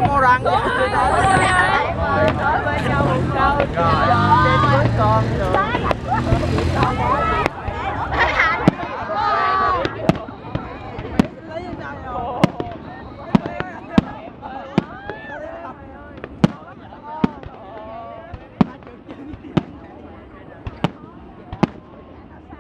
mô răng vậy. Con rồi.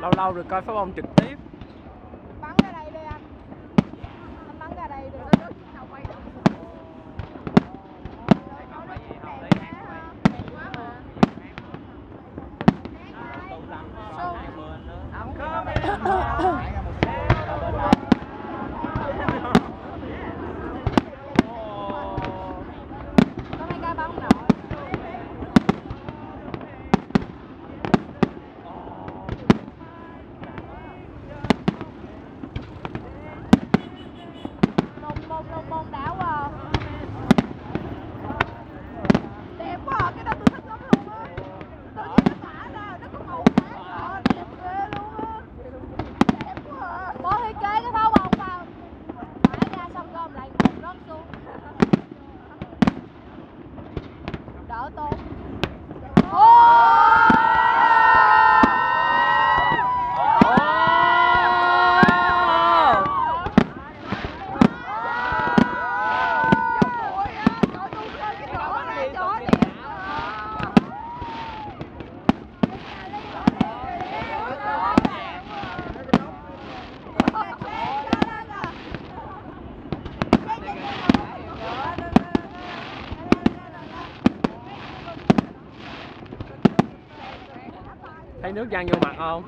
Lâu lâu được coi pháo bông trực tiếp. Bắn ra đây đi anh bắn ra đây được. Có mấy cái bắn nổi. Lông bông đảo à. Đẹp quá à, cái đó tôi thích lắm luôn á. Tự nhiên nó tỏa ra, nó có màu sắc à, đẹp ghê luôn á. Đẹp quá à. Mới thiết kế cái pháo bông vào thả ra xong gom lại một rớt xuống. Đỡ tốn. Thấy nước văng vô mặt không?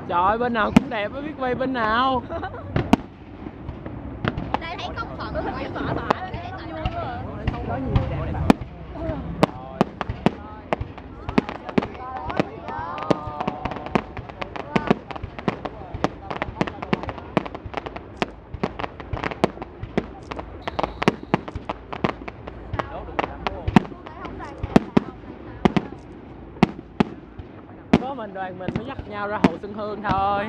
Trời ơi, bên nào cũng đẹp, mới biết quay bên nào. Đây thấy công phận của mình tỏa tỏa thấy vui quá. Có nhiều đẹp. Có mình đoàn mình mới dắt nhau ra Hồ Xuân Hương thôi.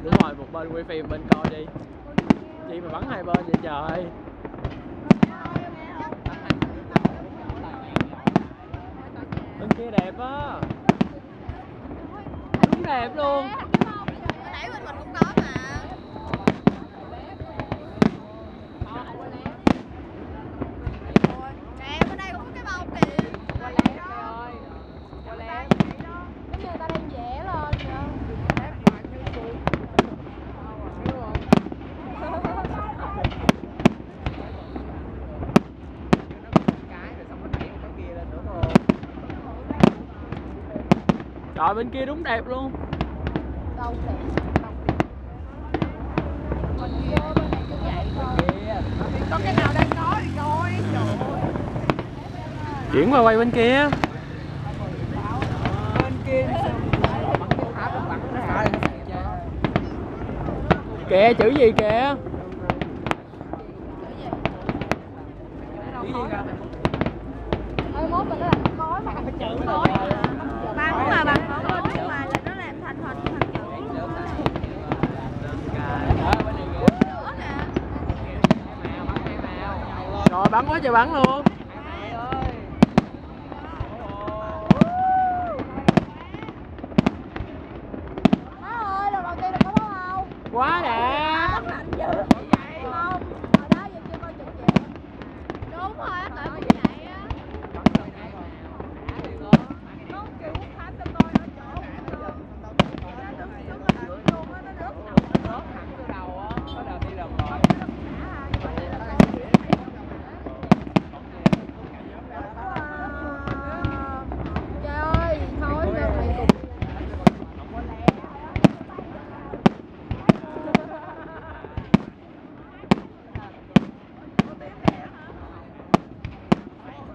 Đúng rồi, một bên quay phim bên coi đi. Chi mà bắn hai bên vậy trời. Bên kia đẹp á. Đúng đẹp luôn. Nãy bên mình cũng có mà. Nè, bên đây cũng có cái bông kìa. Qua lén ơi. Qua lén. Giống như người ta đang vẽ lên kìa. Trời, bên kia đúng đẹp luôn. Đâu đẹp. Bên kia bên này cũng vậy thôi. Có cái nào đang nói thì coi. Trời ơi. Chuyển qua quay bên kia. Bên kia Kìa, chữ gì kìa? Ơi mốt mình nó làm khói mà phải chữ khói. Bắn mà bắn khói nhưng mà là nó làm thành chữ. quá trời bắn luôn. Má ơi, lần đầu tiên được có bóng không? Quá đã. Không, hồi đó giờ chưa coi trực vậy. Đúng rồi á, tại cũng vậy á. Nó kiểu Khánh cho coi ở chỗ nó đứng ở dưới luôn á, nó rớt thẳng từ đầu á. Có đợt đi lần rồi. Trời ơi, thôi lên mày cục.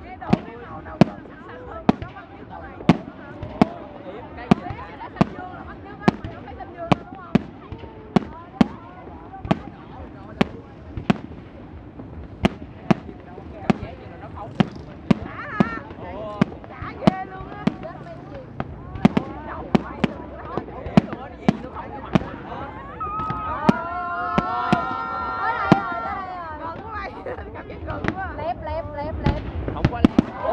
Cái đồ cái màu nào gần sắc sắc hơn màu đó bắt nhất của mày. Cái gì đã xanh dương là bắt nhất á, mày có thấy xanh dương đâu đúng không? Đã ghê luôn á. Lép. Không quá lép. Ồ.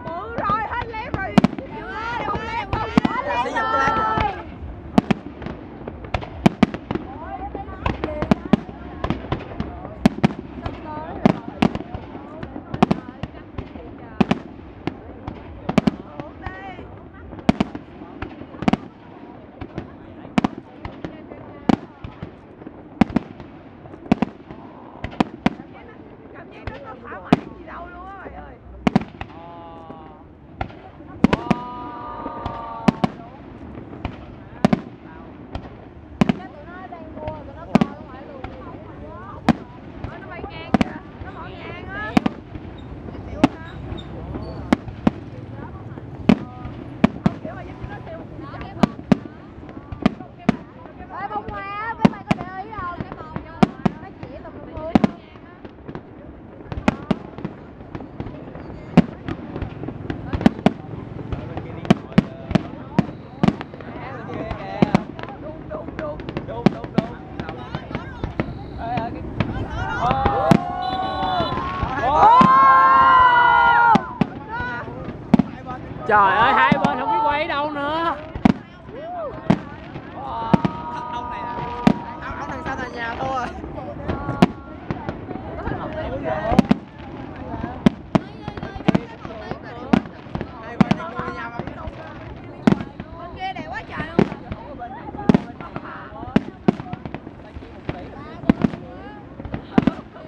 Bự rồi, hết lép rồi. Không lép không, hết lép rồi. Cảm giác nó có thỏa mãn gì đâu luôn á mày ơi. Chắc tụi nó đang mua, tụi nó coi không phải luôn. Nó bay ngang kìa, nó bỏ ngang á. Xíu hả? Kiểu mà giống như nó xíu một cục chậm. Ê, bông hoa á, mấy mày có để ý không? Nó chỉ tùm lum hướng. Trời ơi, hai bên không biết quay đâu nữa. Ông này là ông đằng sau là nhà thôi. Hai bên đang nuôi nhau không? Bên kia đẹp quá trời luôn.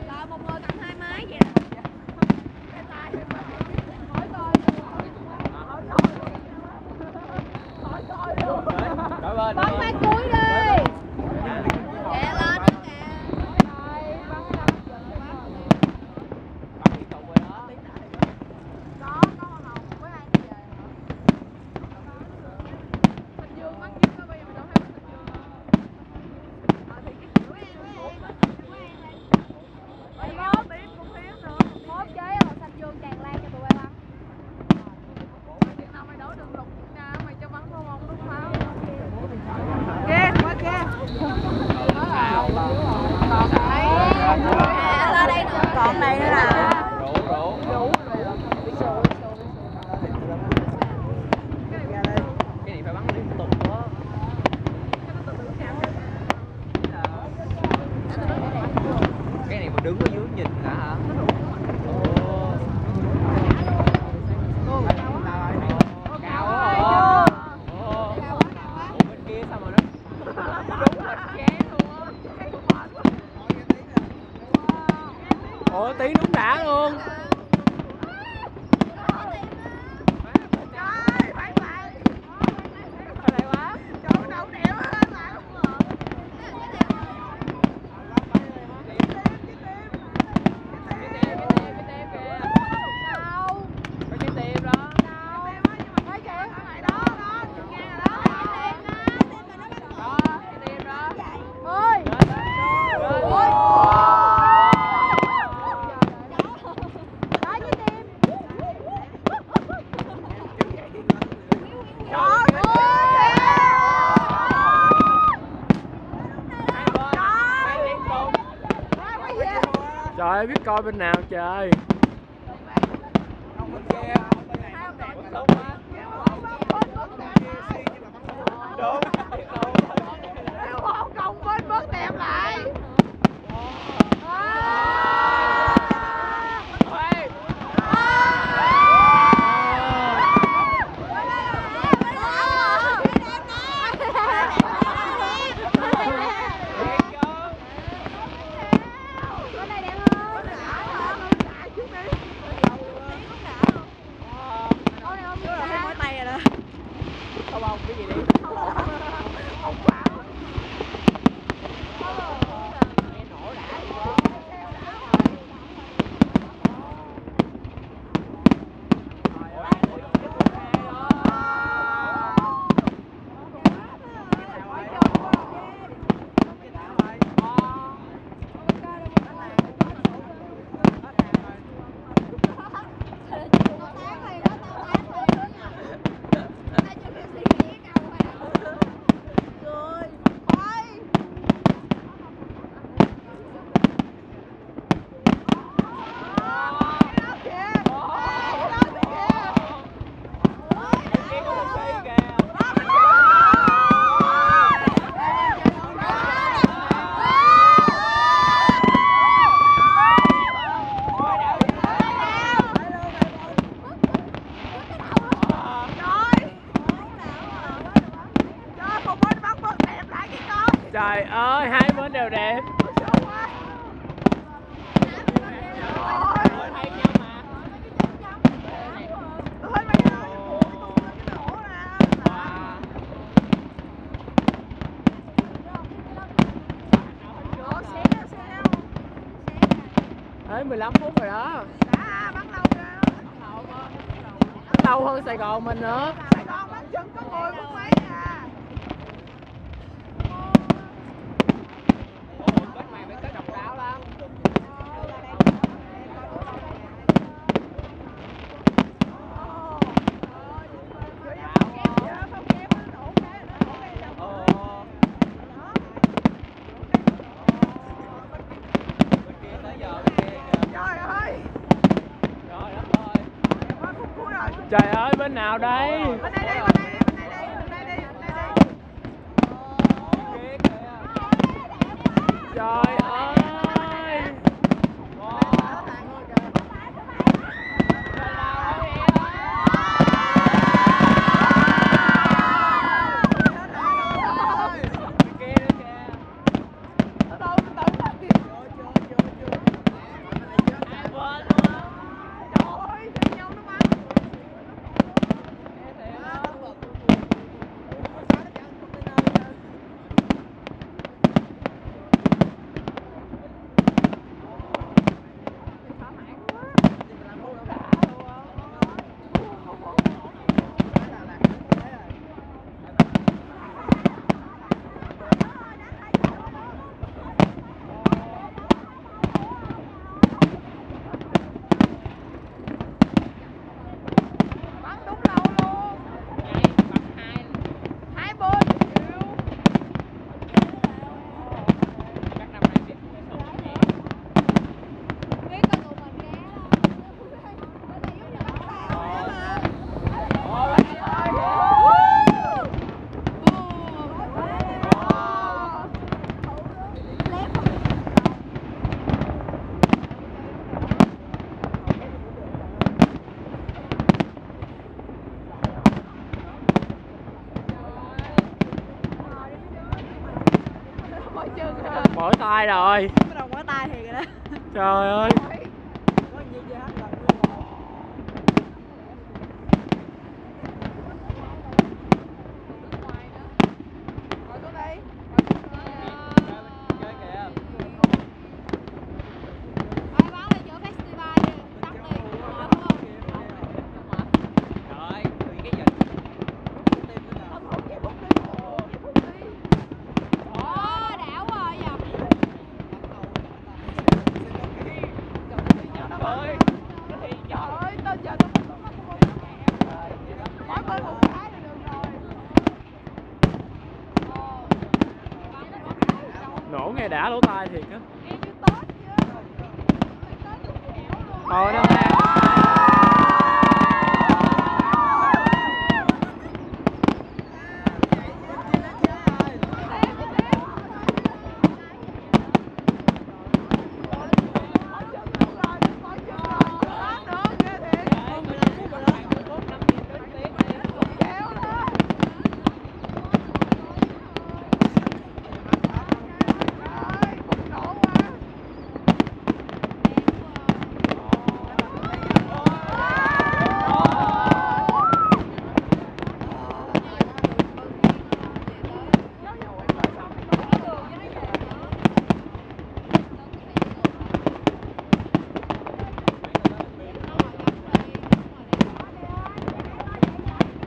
Rồi một người cầm hai máy vậy nè. Đổi bên. Bắn máy cuối đi. Kè lên kè. Trời biết coi bên nào trời. Không bên kia, bên này không đẹp mà đúng á. Đúng. Nếu không cộng bên bớt đẹp lại. Không không, cái gì đi. Trời ơi, hai bên đều đẹp. Đấy 15 phút rồi đó. Lâu hơn Sài Gòn mình nữa. Sài Gòn bắn chừng có 10 phút mấy à. Bên mày mới có độc đáo lắm. Trời ơi, bên nào đây? Bên đây đi, bên đây đi, bên đây đi, bên đây đi, bên đây đi. Trời ơi. Mỏi tay rồi. Bắt đầu mỏi tay thiệt rồi đó. Trời ơi. Có gì vậy hết lần Nổ nghe đã lỗ tai thiệt á. Thôi nó nè.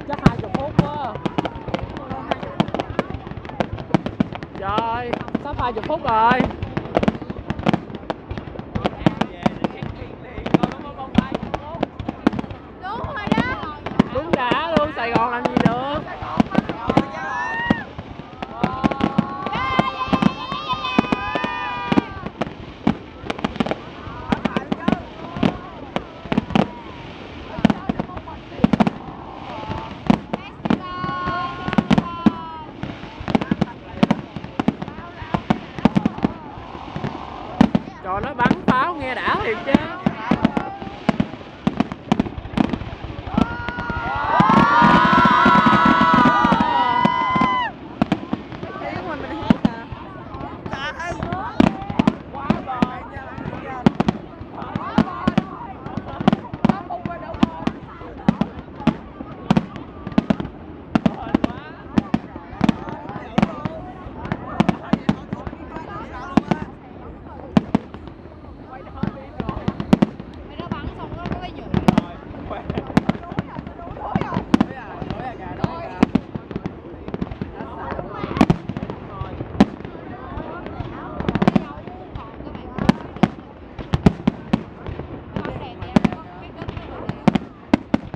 Chắc 20 phút quá. Trời, sắp 20 phút rồi. Đúng rồi đó. Đúng đã luôn, Sài Gòn làm gì được. Trời, nó bắn pháo nghe đã thiệt chứ.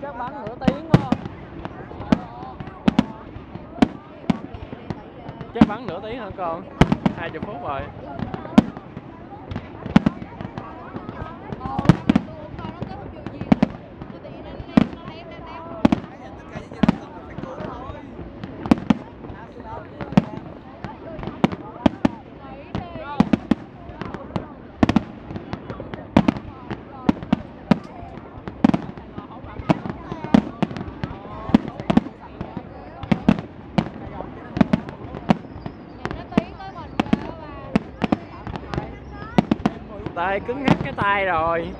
Chắc bắn nửa tiếng quá. Chắc bắn nửa tiếng hả con? 20 phút rồi. Tay cứng ngắc cái tay rồi.